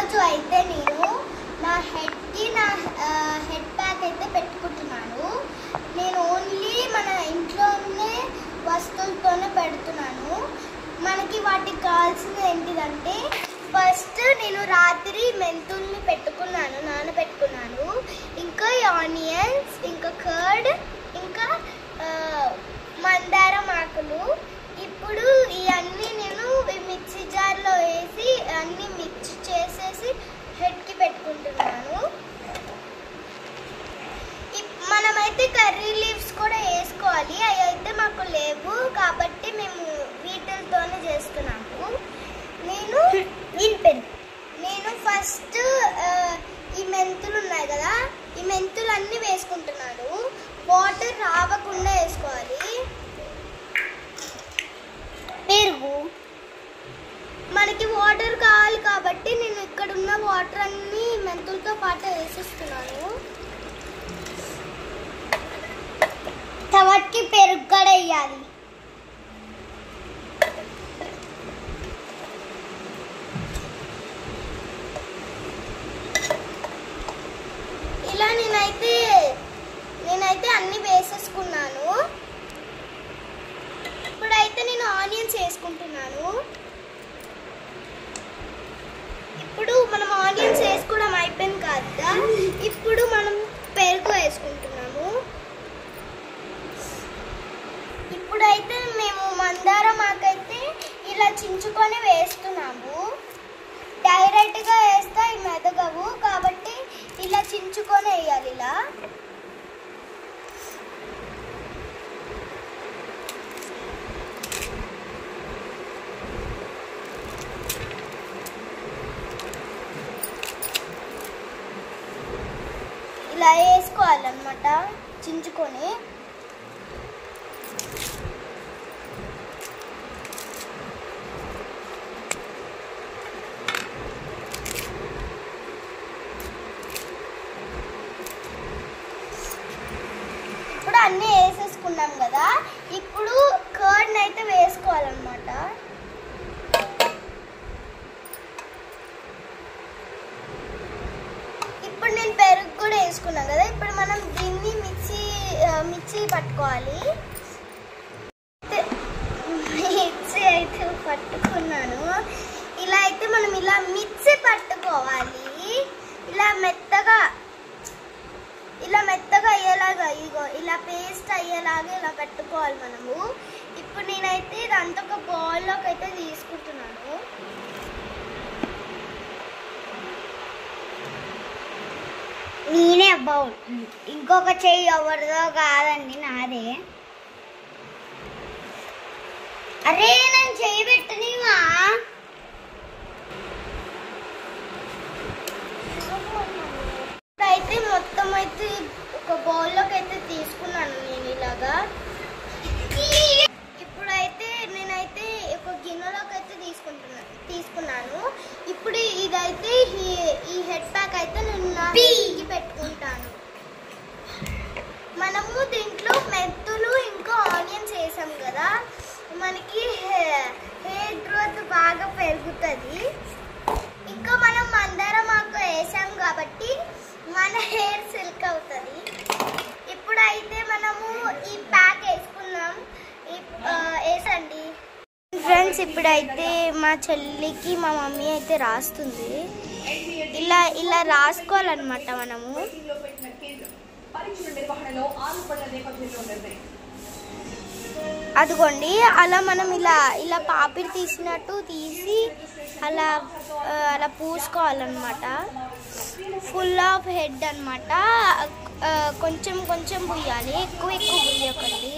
ఈరోజు అయితే నేను నా హెడ్కి నా హెడ్ ప్యాక్ అయితే పెట్టుకుంటున్నాను. నేను ఓన్లీ మన ఇంట్లోనే వస్తువులతోనే పెడుతున్నాను. మనకి వాటికి కావాల్సింది ఏంటిదంటే, ఫస్ట్ నేను రాత్రి మెంతుల్ని నానబెట్టుకున్నాను. ఇంకా ఆనియన్స్, ఇంకా కర్డ్, ఇంకా మందారం ఆకులు. ఇప్పుడు ఇవన్నీ నేను మిక్సీ జార్లో వేసి అన్నీ మిక్స్ చేసేసి హెడ్కి పెట్టుకుంటున్నాను. మనమైతే కర్రీ లీవ్స్ కూడా వేసుకోవాలి. అవి అయితే మాకు లేవు కాబట్టి మేము వీటితోనే చేస్తున్నాము. నేను ఫస్ట్ ఈ మెంతులు ఉన్నాయి కదా, ఈ మెంతులు అన్నీ వేసుకుంటున్నాను. వాటర్ రావకుండా వేసుకోవాలి. పెరుగు, మనకి వాటర్ కావాలి కాబట్టి నేను ఇక్కడ ఉన్న వాటర్ అన్ని మెంతులతో పాటు వేసేస్తున్నాను. తర్వాతకి పెరుగు కూడా వేయాలి. ఇలా నేనైతే అన్ని వేసేసుకున్నాను. ఇప్పుడైతే నేను ఆనియన్స్ వేసుకుంటున్నాను. ఇప్పుడు మనం ఆనియన్స్ వేసుకోవడం అయిపోయింది కదా, ఇప్పుడు మనం పెరుగు వేసుకుంటున్నాము. ఇప్పుడైతే మేము మందారం ఆకైతే ఇలా చించుకొని వేస్తున్నాము. డైరెక్ట్గా వేస్తే ఇవి మెదగవు కాబట్టి ఇలా చించుకొని వేయాలి. ఇలా వేసుకోవాలన్నమాట చించుకొని. ఇప్పుడు అన్నీ వేసేసుకున్నాం కదా, ఇప్పుడు కర్డ్ని అయితే వేసుకోవాలన్నమాట. ఇప్పుడు నేను పెరుగు కూడా వేసుకున్నాను కదా, ఇప్పుడు మనం దీన్ని మిక్సీ పట్టుకోవాలి. మిక్సీ అయితే పట్టుకున్నాను. ఇలా అయితే మనం ఇలా మిక్సీ పట్టుకోవాలి. ఇలా మెత్తగా అయ్యేలాగా, ఇగో ఇలా పేస్ట్ అయ్యేలాగా ఇలా పెట్టుకోవాలి మనము. ఇప్పుడు నేనైతే ఇదంతా ఒక బౌల్లోకి అయితే తీసుకుంటున్నాను. నేనే బౌల్, ఇంకొక చెయ్యి ఎవరిదో కాదండి, నాదే. అరే నేను చెయ్యి పెట్టనివా? అయితే మొత్తం అయితే ఒక బౌల్లోకి అయితే తీసుకున్నాను నేను ఇలాగా. ఇప్పుడైతే నేనైతే ఒక గిన్నెలోకి అయితే తీసుకున్నాను. ఇప్పుడు ఇదైతే ఈ హెడ్ ప్యాక్ అయితే నేను నా హెడ్కి పెట్టుకుంటాను. మనము దీంట్లో మెంతులు ఇంకా ఆనియన్స్ వేసాం కదా, మనకి హెయిర్ గ్రోత్ బాగా పెరుగుతుంది. ఇంకా మనం మందారం ఆకు వేసాం కాబట్టి మన హెయిర్ సిల్క్ అవుతుంది. ఇప్పుడైతే మనము ఈ ప్యాక్ వేసుకున్నాం. వేసండి ఫ్రెండ్స్. ఇప్పుడైతే మా చెల్లికి మా మమ్మీ అయితే రాస్తుంది. ఇలా రాసుకోవాలన్నమాట మనము. అదిగోండి, అలా మనం ఇలా పాపిడి తీసినట్టు తీసి అలా పూసుకోవాలన్నమాట. ఫుల్ ఆఫ్ హెడ్ అన్నమాట. కొంచెం పుయ్యాలి, ఎక్కువ పుయ్యకండి.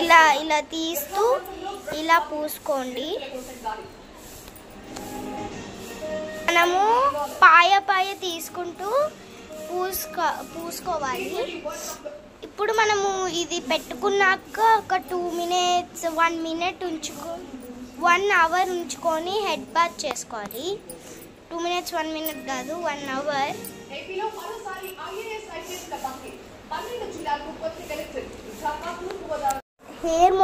ఇలా తీస్తూ ఇలా పూసుకోండి. మనము పాయ తీసుకుంటూ పూసుకోవాలి. ఇప్పుడు మనము ఇది పెట్టుకున్నాక ఒక 2 minutes 1 minute 1 hour ఉంచుకొని హెడ్ బాత్ చేసుకోవాలి. 2 minutes 1 minute కాదు, 1 hour. ఏపీలో మరోసారి ఐఏఎస్ ఐపీఎస్ ల బందీ 12 జిల్లాలకు కొత్త కలెక్టర్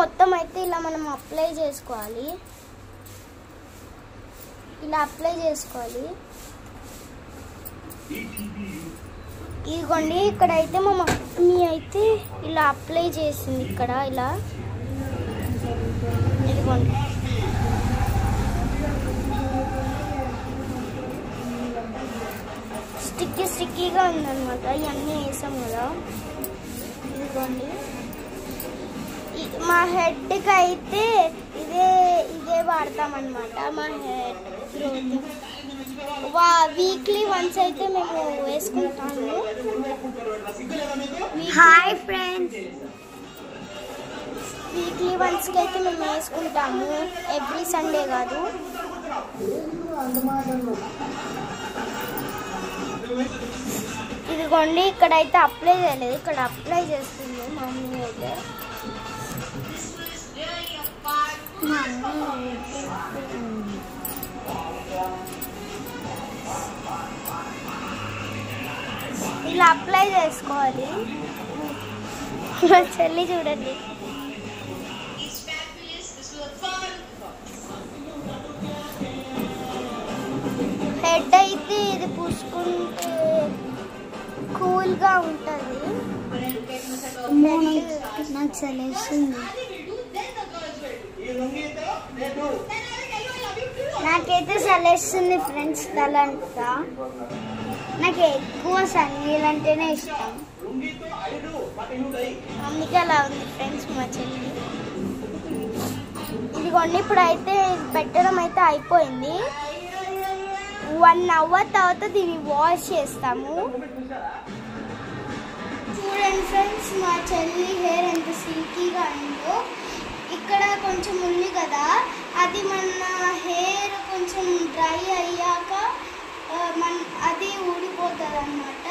మొత్తం అయితే ఇలా మనం అప్లై చేసుకోవాలి. ఇలా అప్లై చేసుకోవాలి. ఇదిగోండి ఇక్కడైతే మా మమ్మీ అయితే ఇలా అప్లై చేసింది. ఇక్కడ ఇలా ఇదిగోండి. స్టిక్కీగా ఉందన్నమాట. ఇవన్నీ వేసాం కదా. ఇదిగోండి మా హెడ్కి అయితే ఇదే వాడతామన్నమాట. మా హెడ్ గ్రోత్ వీక్లీ వన్స్ అయితే మేము వేసుకుంటాము. హాయ్ ఫ్రెండ్స్, వీక్లీ వన్స్కి అయితే మేము వేసుకుంటాము. ఎవ్రీ సండే కాదు. ఇదిగోండి ఇక్కడైతే అప్లై చేయలేదు, ఇక్కడ అప్లై చేస్తుంది మమ్మీ అయితే. ఇలా అప్లై చేసుకోవాలి. చెల్లి చూడండి. హెడ్ అయితే ఇది పూసుకుంటే కూల్గా ఉంటుంది. నాకు చలేస్తుంది. నాకైతే చలేస్తుంది ఫ్రెండ్స్. తలంతా నాకు ఎక్కువ సన్నీళ్ళు అంటేనే ఇష్టం. అందుకే అలా ఉంది ఫ్రెండ్స్ మా చెల్లి. ఇదిగోండి ఇప్పుడైతే పెట్టడం అయితే అయిపోయింది. 1 hour తర్వాత దీన్ని వాష్ చేస్తాము. చూడండి ఫ్రెండ్స్ మా చెల్లి హెయిర్ ఎంత సిల్కీగా ఉందో. ఇక్కడ కొంచెం ఉంది కదా, అది మన హెయిర్ కొంచెం డ్రై అయ్యాక అది ఊడిపోతుంది అన్నమాట.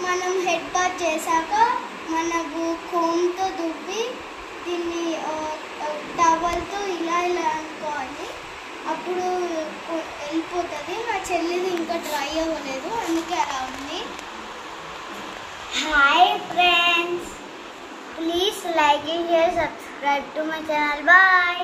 మనం హెడ్ బాత్ చేశాక మనకు కోమ్తో దువ్వి దీన్ని టవల్తో ఇలా అనుకోవాలి. అప్పుడు వెళ్ళిపోతుంది. మా చెల్లిది ఇంకా డ్రై అవ్వలేదు, అందుకే అలా ఉంది. Hi friends, please like and share, subscribe to my channel. Bye.